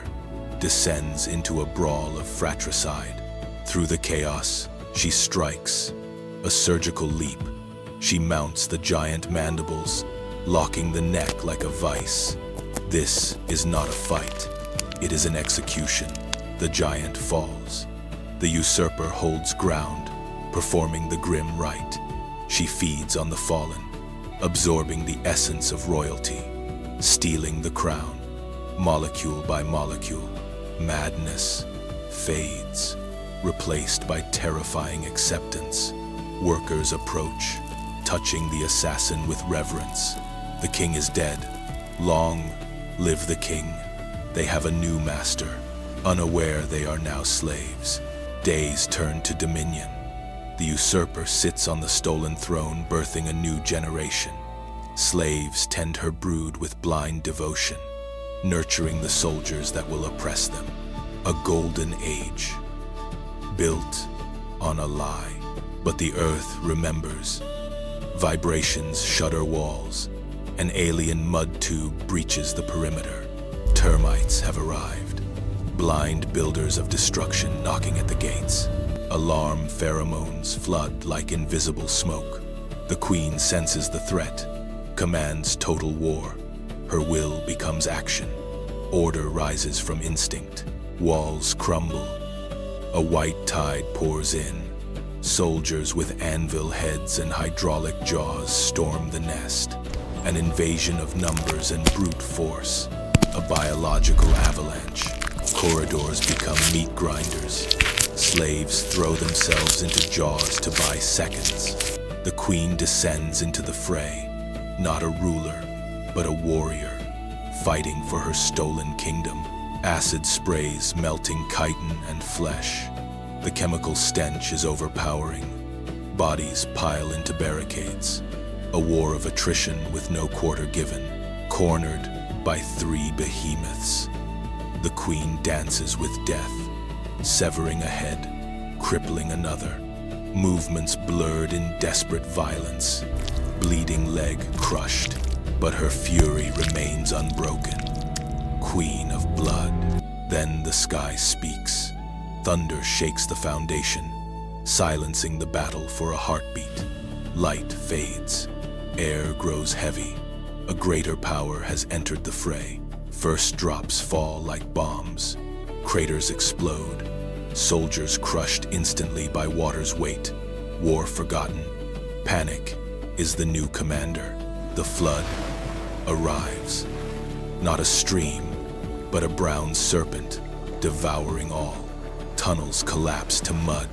descends into a brawl of fratricide. Through the chaos, she strikes, a surgical leap. She mounts the giant mandibles, locking the neck like a vice. This is not a fight. It is an execution. The giant falls. The usurper holds ground, performing the grim rite. She feeds on the fallen, absorbing the essence of royalty, stealing the crown. Molecule by molecule, madness fades, replaced by terrifying acceptance. Workers approach, touching the assassin with reverence. The king is dead. Long live the king. They have a new master. Unaware they are now slaves. Days turn to dominion. The usurper sits on the stolen throne, birthing a new generation. Slaves tend her brood with blind devotion, nurturing the soldiers that will oppress them. A golden age, built on a lie. But the earth remembers. Vibrations shudder walls. An alien mud tube breaches the perimeter. Termites have arrived. Blind builders of destruction knocking at the gates. Alarm pheromones flood like invisible smoke. The queen senses the threat, commands total war. Her will becomes action. Order rises from instinct. Walls crumble. A white tide pours in. Soldiers with anvil heads and hydraulic jaws storm the nest. An invasion of numbers and brute force. A biological avalanche. Corridors become meat grinders. Slaves throw themselves into jaws to buy seconds. The queen descends into the fray. Not a ruler, but a warrior, fighting for her stolen kingdom. Acid sprays melting chitin and flesh. The chemical stench is overpowering. Bodies pile into barricades. A war of attrition with no quarter given. Cornered by 3 behemoths. The queen dances with death, severing a head, crippling another. Movements blurred in desperate violence. Bleeding leg crushed, but her fury remains unbroken. Queen of blood. Then the sky speaks. Thunder shakes the foundation, silencing the battle for a heartbeat. Light fades. Air grows heavy. A greater power has entered the fray. First drops fall like bombs. Craters explode. Soldiers crushed instantly by water's weight. War forgotten. Panic is the new commander. The flood arrives. Not a stream, but a brown serpent, devouring all. Tunnels collapse to mud.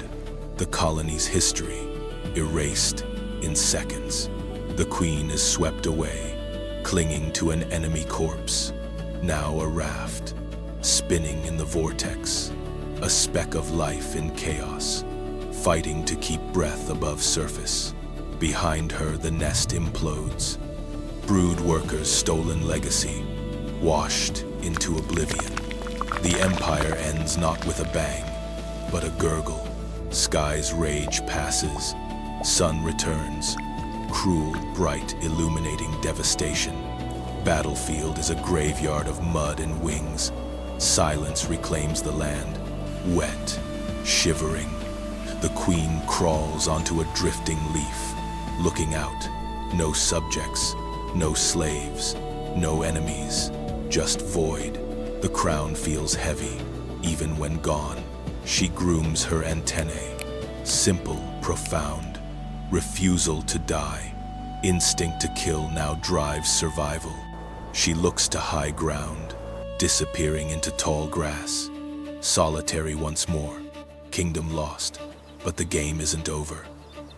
The colony's history erased in seconds. The queen is swept away, clinging to an enemy corpse. Now a raft, spinning in the vortex. A speck of life in chaos, fighting to keep breath above surface. Behind her, the nest implodes. Brood workers' stolen legacy, washed into oblivion. The empire ends not with a bang, but a gurgle. Sky's rage passes. Sun returns. Cruel, bright, illuminating devastation. Battlefield is a graveyard of mud and wings. Silence reclaims the land. Wet, shivering. The queen crawls onto a drifting leaf. Looking out. No subjects. No slaves. No enemies. Just void. The crown feels heavy, even when gone. She grooms her antennae. Simple, profound. Refusal to die. Instinct to kill now drives survival. She looks to high ground, disappearing into tall grass. Solitary once more. Kingdom lost. But the game isn't over.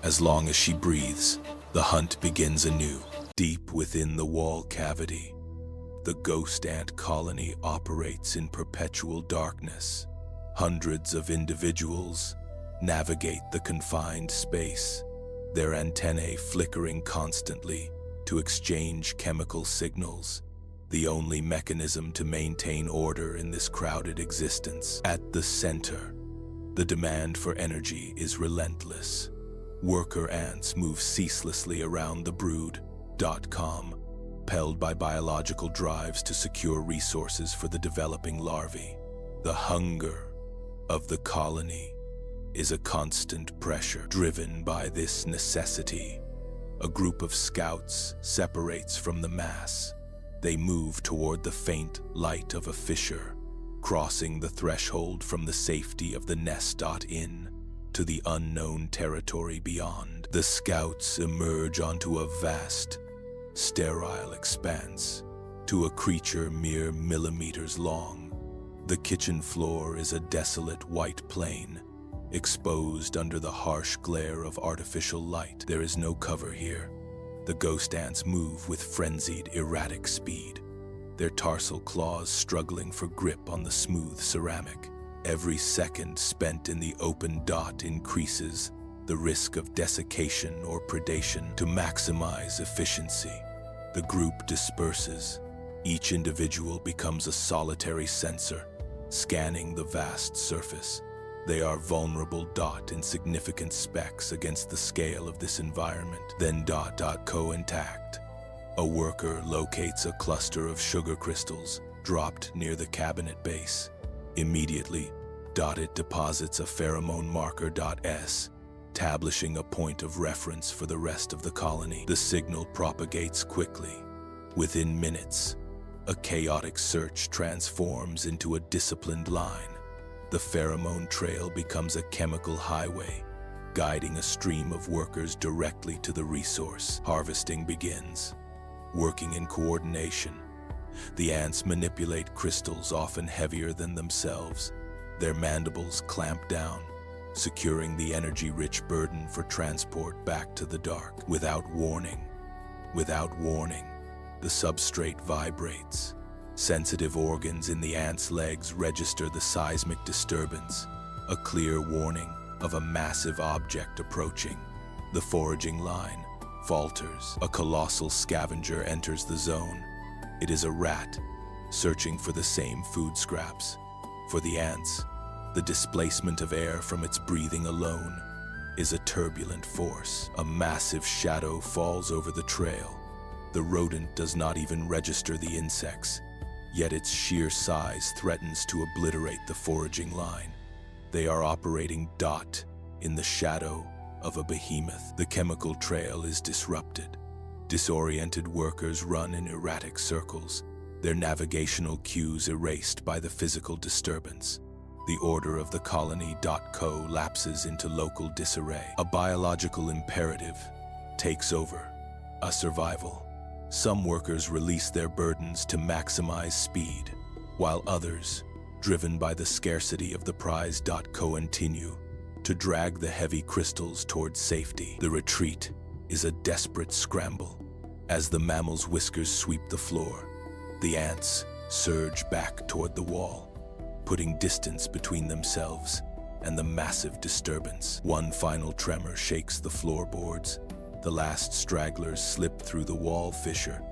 As long as she breathes, the hunt begins anew. Deep within the wall cavity, the ghost ant colony operates in perpetual darkness. Hundreds of individuals navigate the confined space, their antennae flickering constantly to exchange chemical signals, the only mechanism to maintain order in this crowded existence. At the center, the demand for energy is relentless. Worker ants move ceaselessly around the brood.com, propelled by biological drives to secure resources for the developing larvae. The hunger of the colony is a constant pressure driven by this necessity. A group of scouts separates from the mass. They move toward the faint light of a fissure, crossing the threshold from the safety of the nest.in to the unknown territory beyond. The scouts emerge onto a vast, sterile expanse, to a creature mere millimeters long. The kitchen floor is a desolate white plain, exposed under the harsh glare of artificial light. There is no cover here. The ghost ants move with frenzied, erratic speed, their tarsal claws struggling for grip on the smooth ceramic. Every second spent in the open dot increases the risk of desiccation or predation. To maximize efficiency, the group disperses. Each individual becomes a solitary sensor, scanning the vast surface. They are vulnerable. Insignificant specks against the scale of this environment. Then co intact. A worker locates a cluster of sugar crystals dropped near the cabinet base. Immediately, it deposits a pheromone marker S, establishing a point of reference for the rest of the colony. The signal propagates quickly. Within minutes, a chaotic search transforms into a disciplined line. The pheromone trail becomes a chemical highway, guiding a stream of workers directly to the resource. Harvesting begins. Working in coordination, the ants manipulate crystals often heavier than themselves. Their mandibles clamp down, securing the energy-rich burden for transport back to the dark. Without warning, the substrate vibrates. Sensitive organs in the ant's legs register the seismic disturbance, a clear warning of a massive object approaching. The foraging line falters. A colossal scavenger enters the zone. It is a rat, searching for the same food scraps. For the ants, the displacement of air from its breathing alone is a turbulent force. A massive shadow falls over the trail. The rodent does not even register the insects, yet its sheer size threatens to obliterate the foraging line. They are operating in the shadow of a behemoth. The chemical trail is disrupted. Disoriented workers run in erratic circles, their navigational cues erased by the physical disturbance. The order of the colony.co lapses into local disarray. A biological imperative takes over. A survival. Some workers release their burdens to maximize speed, while others, driven by the scarcity of the prize, continue to drag the heavy crystals towards safety. The retreat is a desperate scramble. As the mammal's whiskers sweep the floor, the ants surge back toward the wall, putting distance between themselves and the massive disturbance. One final tremor shakes the floorboards. The last stragglers slip through the wall fissure,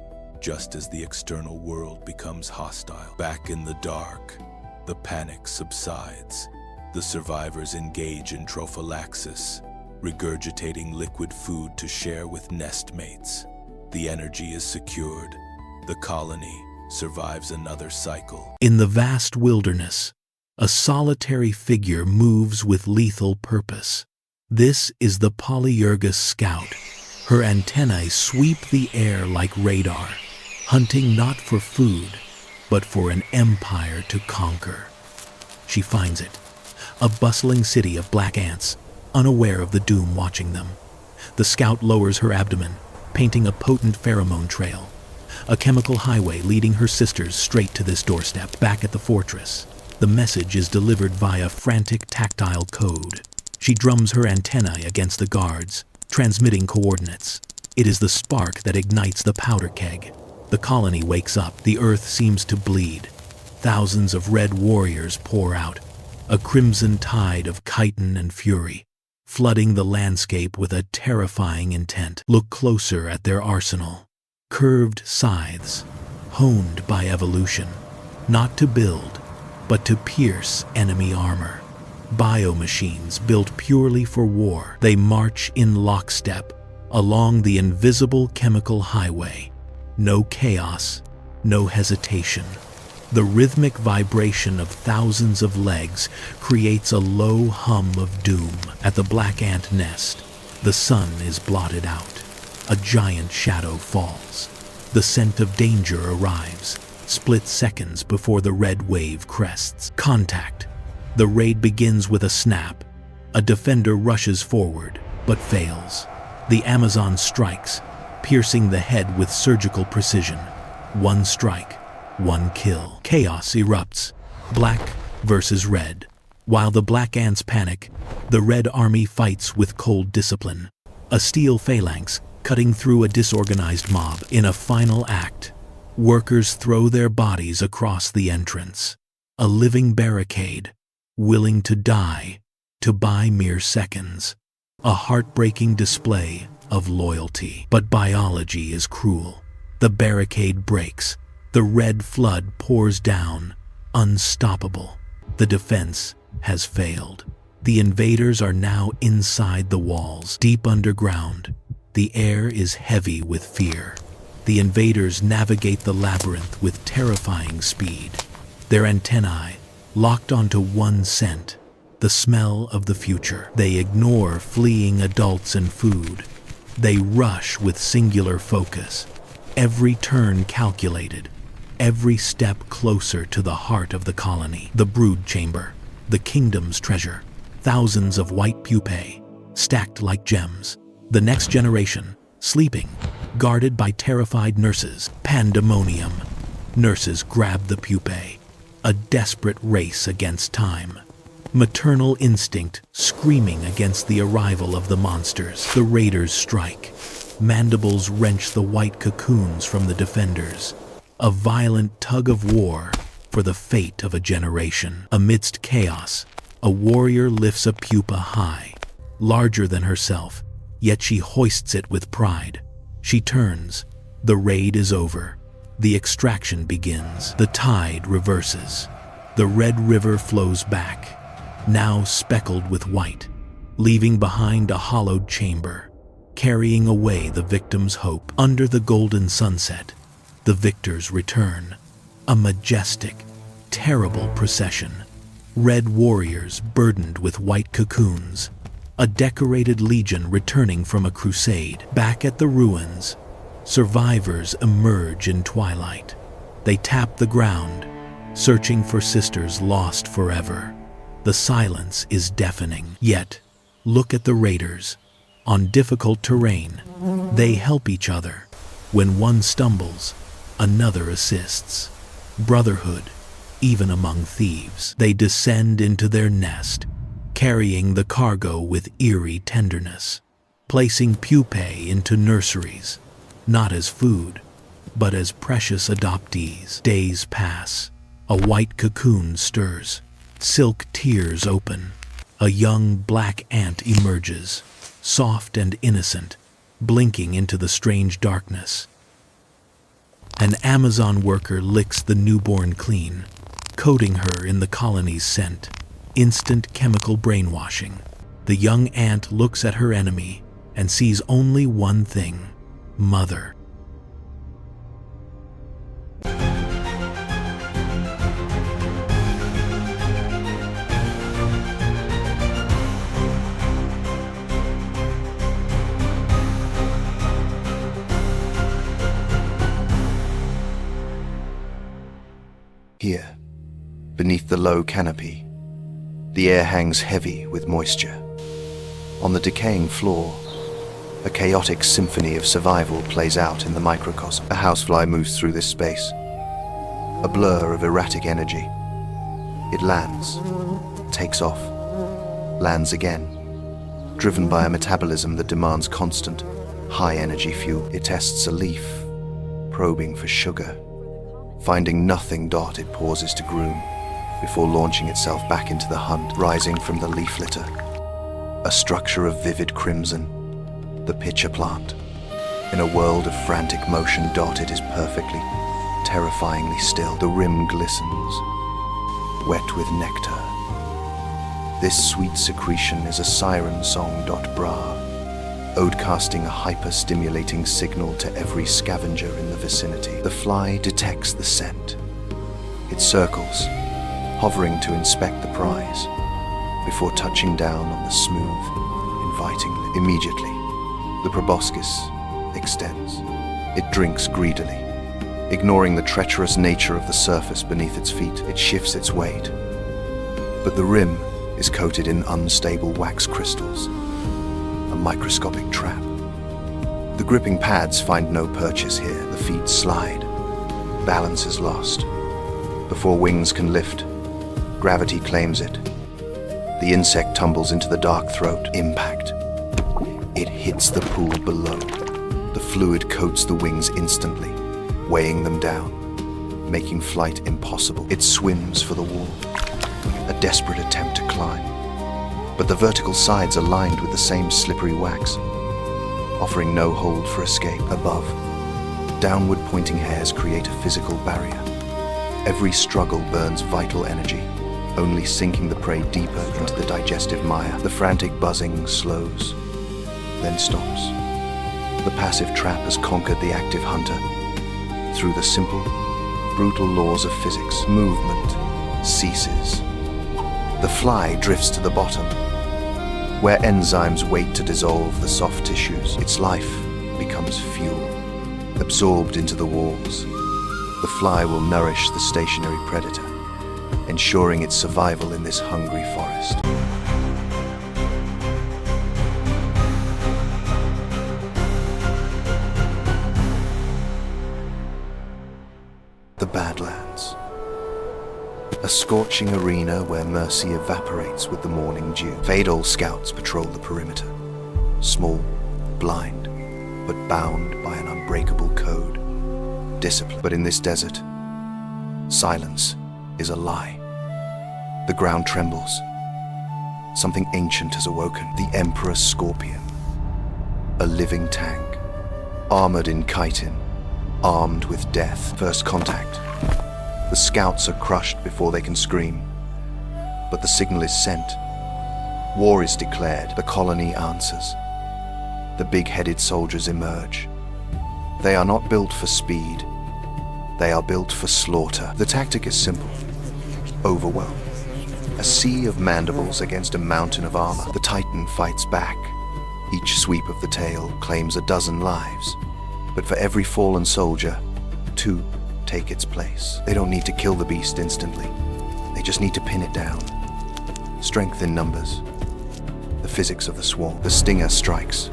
just as the external world becomes hostile. Back in the dark, The panic subsides. The survivors engage in trophallaxis, regurgitating liquid food to share with nest mates. The energy is secured. The colony survives another cycle. In the vast wilderness, a solitary figure moves with lethal purpose. This is the Polyergus scout. Her antennae sweep the air like radar, hunting not for food, but for an empire to conquer. She finds it, a bustling city of black ants, unaware of the doom watching them. The scout lowers her abdomen, painting a potent pheromone trail, a chemical highway leading her sisters straight to this doorstep. Back at the fortress, the message is delivered via frantic tactile code. She drums her antennae against the guards, transmitting coordinates. It is the spark that ignites the powder keg. The colony wakes up. The earth seems to bleed. Thousands of red warriors pour out, a crimson tide of chitin and fury, flooding the landscape with a terrifying intent. Look closer at their arsenal. Curved scythes, honed by evolution, not to build, but to pierce enemy armor. Biomachines built purely for war. They march in lockstep along the invisible chemical highway. No chaos, no hesitation. The rhythmic vibration of thousands of legs creates a low hum of doom. At the black ant nest, the sun is blotted out. A giant shadow falls. The scent of danger arrives, split seconds before the red wave crests. Contact. The raid begins with a snap. A defender rushes forward, but fails. The Amazon strikes, piercing the head with surgical precision. One strike, one kill. Chaos erupts, black versus red. While the black ants panic, the red army fights with cold discipline. A steel phalanx cutting through a disorganized mob. In a final act, workers throw their bodies across the entrance. A living barricade, willing to die to buy mere seconds. A heartbreaking display of loyalty. But biology is cruel. The barricade breaks. The red flood pours down, unstoppable. The defense has failed. The invaders are now inside the walls, deep underground. The air is heavy with fear. The invaders navigate the labyrinth with terrifying speed. Their antennae locked onto one scent, the smell of the future. They ignore fleeing adults and food. They rush with singular focus, every turn calculated, every step closer to the heart of the colony. The brood chamber, the kingdom's treasure, thousands of white pupae, stacked like gems. The next generation, sleeping, guarded by terrified nurses. Pandemonium. Nurses grab the pupae, a desperate race against time. Maternal instinct screaming against the arrival of the monsters. The raiders strike. Mandibles wrench the white cocoons from the defenders. A violent tug of war for the fate of a generation. Amidst chaos, a warrior lifts a pupa high, larger than herself, yet she hoists it with pride. She turns. The raid is over. The extraction begins. The tide reverses. The red river flows back, now speckled with white, leaving behind a hollowed chamber, carrying away the victim's hope. Under the golden sunset, the victors return. A majestic, terrible procession. Red warriors burdened with white cocoons. A decorated legion returning from a crusade. Back at the ruins, survivors emerge in twilight. They tap the ground, searching for sisters lost forever. The silence is deafening. Yet, look at the raiders. On difficult terrain, they help each other. When one stumbles, another assists. Brotherhood, even among thieves. They descend into their nest, carrying the cargo with eerie tenderness, placing pupae into nurseries, not as food, but as precious adoptees. Days pass. A white cocoon stirs. Silk tears open. A young black ant emerges, soft and innocent, blinking into the strange darkness. An Amazon worker licks the newborn clean, coating her in the colony's scent. Instant chemical brainwashing. The young ant looks at her enemy and sees only one thing: mother. Here, beneath the low canopy, the air hangs heavy with moisture. On the decaying floor, a chaotic symphony of survival plays out in the microcosm. A housefly moves through this space, a blur of erratic energy. It lands, takes off, lands again, driven by a metabolism that demands constant, high-energy fuel. It tests a leaf, probing for sugar. Finding nothing, it pauses to groom before launching itself back into the hunt. Rising from the leaf litter, a structure of vivid crimson, the pitcher plant. In a world of frantic motion, it is perfectly, terrifyingly still. The rim glistens, wet with nectar. This sweet secretion is a siren song. Bra, ode casting a hyper-stimulating signal to every scavenger in the vicinity. The fly detects the scent. It circles, hovering to inspect the prize, before touching down on the smooth, inviting lip. Immediately, the proboscis extends. It drinks greedily, ignoring the treacherous nature of the surface beneath its feet. It shifts its weight, but the rim is coated in unstable wax crystals, a microscopic trap. The gripping pads find no purchase here. The feet slide. Balance is lost. Before wings can lift, gravity claims it. The insect tumbles into the dark throat. Impact. It hits the pool below. The fluid coats the wings instantly, weighing them down, making flight impossible. It swims for the wall, a desperate attempt to climb. But the vertical sides are lined with the same slippery wax, offering no hold for escape. Above, downward pointing hairs create a physical barrier. Every struggle burns vital energy, only sinking the prey deeper into the digestive mire. The frantic buzzing slows, then stops. The passive trap has conquered the active hunter. Through the simple, brutal laws of physics, movement ceases. The fly drifts to the bottom, where enzymes wait to dissolve the soft tissues. Its life becomes fuel, absorbed into the walls. The fly will nourish the stationary predator, ensuring its survival in this hungry forest. The Badlands. A scorching arena where mercy evaporates with the morning dew. Fadal scouts patrol the perimeter, small, blind, but bound by an unbreakable code. Discipline. But in this desert, silence is a lie. The ground trembles. Something ancient has awoken. The Emperor Scorpion. A living tank, armored in chitin, armed with death. First contact. The scouts are crushed before they can scream. But the signal is sent. War is declared. The colony answers. The big-headed soldiers emerge. They are not built for speed. They are built for slaughter. The tactic is simple. Overwhelm. A sea of mandibles against a mountain of armor. The Titan fights back. Each sweep of the tail claims a dozen lives. But for every fallen soldier, 2 take its place. They don't need to kill the beast instantly. They just need to pin it down. Strength in numbers. The physics of the swarm. The stinger strikes.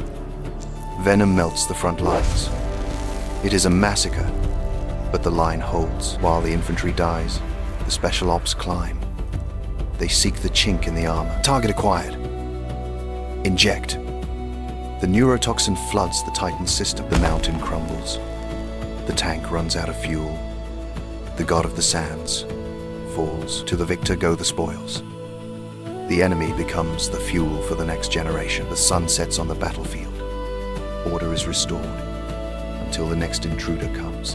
Venom melts the front lines. It is a massacre, but the line holds. While the infantry dies, the special ops climb. They seek the chink in the armor. Target acquired. Inject. The neurotoxin floods the Titan's system. The mountain crumbles. The tank runs out of fuel. The god of the sands falls. To the victor go the spoils. The enemy becomes the fuel for the next generation. The sun sets on the battlefield. Order is restored until the next intruder comes.